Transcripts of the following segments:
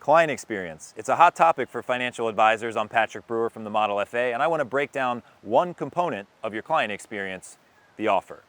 Client experience. It's a hot topic for financial advisors. I'm Patrick Brewer from the Model FA, and I want to break down one component of your client experience, the offer.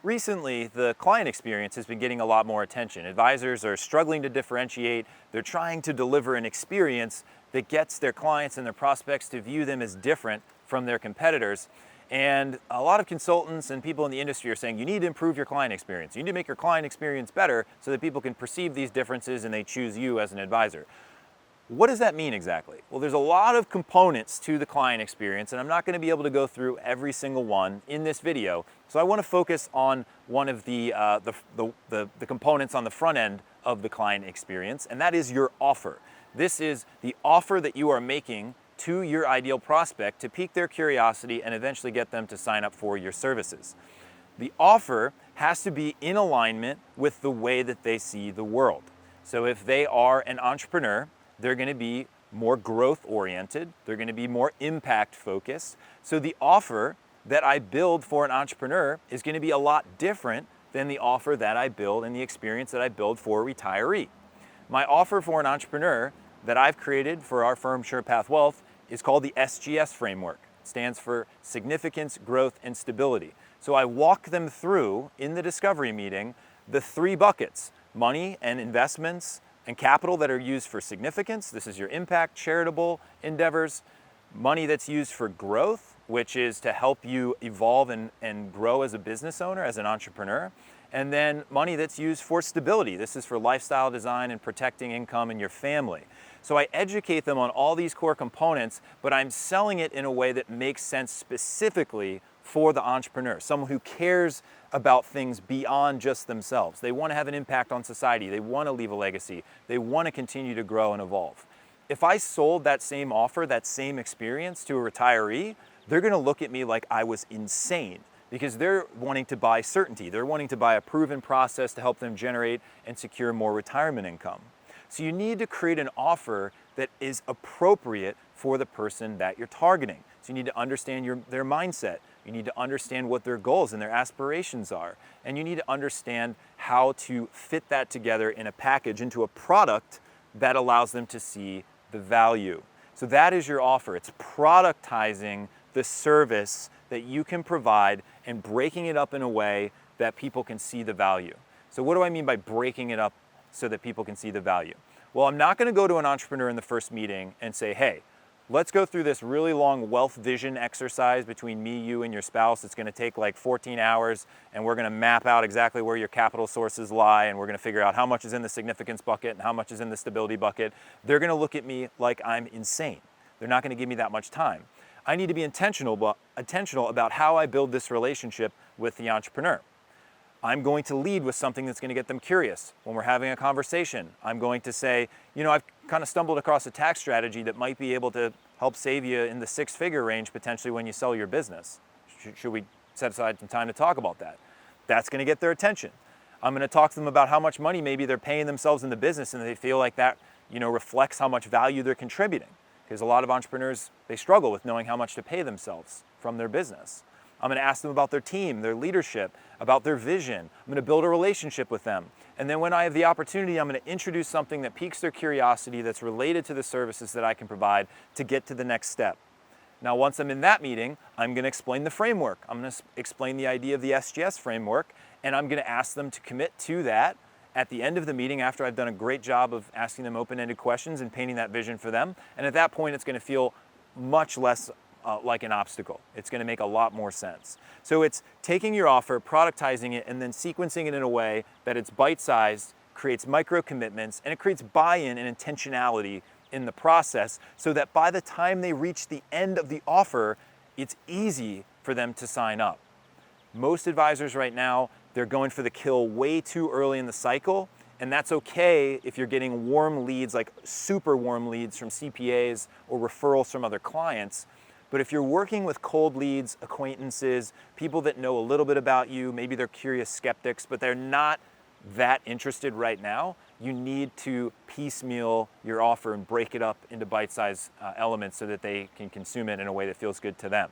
Recently, the client experience has been getting a lot more attention. Advisors are struggling to differentiate. They're trying to deliver an experience that gets their clients and their prospects to view them as different from their competitors. And a lot of consultants and people in the industry are saying you need to improve your client experience. You need to make your client experience better so that people can perceive these differences and they choose you as an advisor. What does that mean exactly? Well, there's a lot of components to the client experience, and I'm not going to be able to go through every single one in this video. So I want to focus on one of the components on the front end of the client experience, and that is your offer. This is the offer that you are making to your ideal prospect to pique their curiosity and eventually get them to sign up for your services. The offer has to be in alignment with the way that they see the world. So if they are an entrepreneur, they're going to be more growth oriented. They're going to be more impact focused. So the offer that I build for an entrepreneur is going to be a lot different than the offer that I build and the experience that I build for a retiree. My offer for an entrepreneur that I've created for our firm SurePath Wealth is called the SGS framework. It stands for Significance, Growth, and Stability. So I walk them through in the discovery meeting the three buckets: money and investments and capital that are used for significance. This is your impact, charitable endeavors. Money that's used for growth, which is to help you evolve and grow as a business owner, as an entrepreneur. And then money that's used for stability. This is for lifestyle design and protecting income in your family. So I educate them on all these core components, but I'm selling it in a way that makes sense specifically for the entrepreneur, someone who cares about things beyond just themselves. They want to have an impact on society. They want to leave a legacy. They want to continue to grow and evolve. If I sold that same offer, that same experience to a retiree, they're going to look at me like I was insane, because they're wanting to buy certainty. They're wanting to buy a proven process to help them generate and secure more retirement income. So you need to create an offer that is appropriate for the person that you're targeting. So you need to understand their mindset. You need to understand what their goals and their aspirations are. And you need to understand how to fit that together in a package into a product that allows them to see the value. So that is your offer. It's productizing the service that you can provide and breaking it up in a way that people can see the value. So what do I mean by breaking it up so that people can see the value? Well, I'm not going to go to an entrepreneur in the first meeting and say, hey, let's go through this really long wealth vision exercise between me, you, and your spouse. It's going to take like 14 hours, and we're going to map out exactly where your capital sources lie, and we're going to figure out how much is in the significance bucket and how much is in the stability bucket. They're going to look at me like I'm insane. They're not going to give me that much time. I need to be intentional about how I build this relationship with the entrepreneur. I'm going to lead with something that's going to get them curious. When we're having a conversation, I'm going to say, you know, I've kind of stumbled across a tax strategy that might be able to help save you in the six-figure range potentially when you sell your business. Should we set aside some time to talk about that? That's going to get their attention. I'm going to talk to them about how much money maybe they're paying themselves in the business, and they feel like that, you know, reflects how much value they're contributing. Because a lot of entrepreneurs, they struggle with knowing how much to pay themselves from their business. I'm going to ask them about their team, their leadership, about their vision. I'm going to build a relationship with them. And then when I have the opportunity, I'm going to introduce something that piques their curiosity that's related to the services that I can provide to get to the next step. Now, once I'm in that meeting, I'm going to explain the framework. I'm going to explain the idea of the SGS framework, and I'm going to ask them to commit to that at the end of the meeting after I've done a great job of asking them open-ended questions and painting that vision for them. And at that point, it's going to feel much less like an obstacle. It's going to make a lot more sense. So it's taking your offer, productizing it, and then sequencing it in a way that it's bite-sized, creates micro commitments, and it creates buy-in and intentionality in the process so that by the time they reach the end of the offer, it's easy for them to sign up. Most advisors right now, they're going for the kill way too early in the cycle, and that's okay if you're getting warm leads, like super warm leads from CPAs or referrals from other clients. But if you're working with cold leads, acquaintances, people that know a little bit about you, maybe they're curious skeptics, but they're not that interested right now, you need to piecemeal your offer and break it up into bite-sized elements so that they can consume it in a way that feels good to them.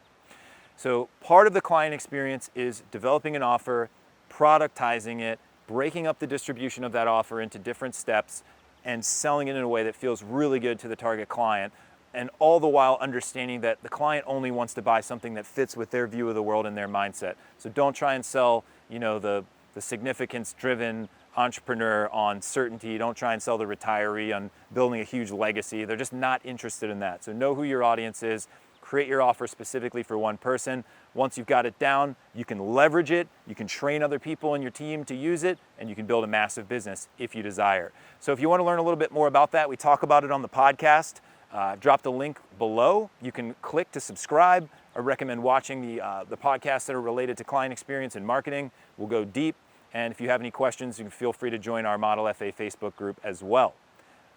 So part of the client experience is developing an offer, productizing it, breaking up the distribution of that offer into different steps, and selling it in a way that feels really good to the target client, and all the while understanding that the client only wants to buy something that fits with their view of the world and their mindset. So don't try and sell, the significance-driven entrepreneur on certainty. Don't try and sell the retiree on building a huge legacy. They're just not interested in that. So know who your audience is. Create your offer specifically for one person. Once you've got it down, you can leverage it, you can train other people in your team to use it, and you can build a massive business if you desire. So if you want to learn a little bit more about that, we talk about it on the podcast. Drop the link below. You can click to subscribe. I recommend watching the podcasts that are related to client experience and marketing. We'll go deep. And if you have any questions, you can feel free to join our Model FA Facebook group as well.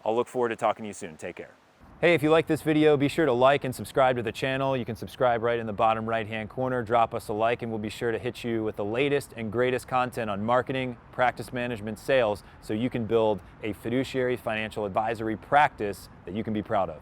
I'll look forward to talking to you soon. Take care. Hey, if you like this video, be sure to like and subscribe to the channel. You can subscribe right in the bottom right-hand corner. Drop us a like, and we'll be sure to hit you with the latest and greatest content on marketing, practice management, sales, so you can build a fiduciary financial advisory practice that you can be proud of.